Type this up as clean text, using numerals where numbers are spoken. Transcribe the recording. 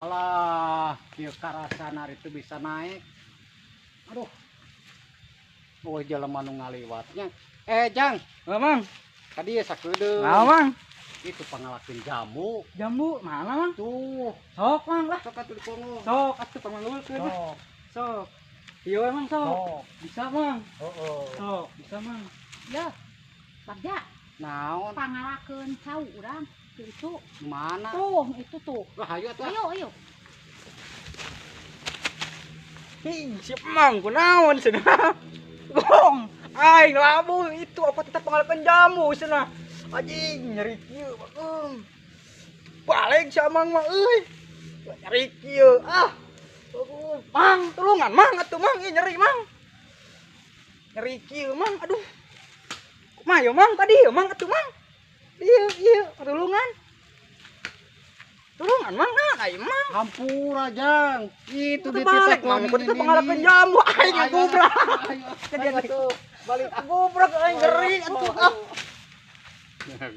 Alah, kieu karasana itu bisa naik. Aduh. Oh, jelema nu ngaliwatnya. Jang, Mang, tadi ya sakedeung. nah, Mang. Itu pangalakeun jamu. Jambu mana, Mang? Tuh, Sok, Mang lah. sok atuh dipongo. Sok, atuh pangulkeun. Sok. Sok. Iya, Mang, sok. Sok. Bisa, Mang. Heeh. Sok, bisa, Mang. Ya, Bagja, Naon? pangalakeun cau urang. Itu, Mana? itu tuh. Lah hayu atuh. Ayo. Ih, siap, Mang. Kunaon cenah? Gong. Aing labu itu apa tetap pangalakeun jamu cenah. Anjing nyeri kieu, Mang. Balik si Amang mah euy. Nyeri kieu. Aduh, Mang, tulungan Mang atuh Mang, ieu nyeri Mang. Nyeri kieu Mang, aduh. Kumaha ya Mang tadi ya Mang atuh Mang. Iya, tulungan. Tulungan Mang, ai Mang. Hampura, Jang. Itu Itu balik Mang, kudu tetep pangalakeun jamu aing ngagubrak. Ayo tuh, balik. Ngagubrak aing nyeri atuh.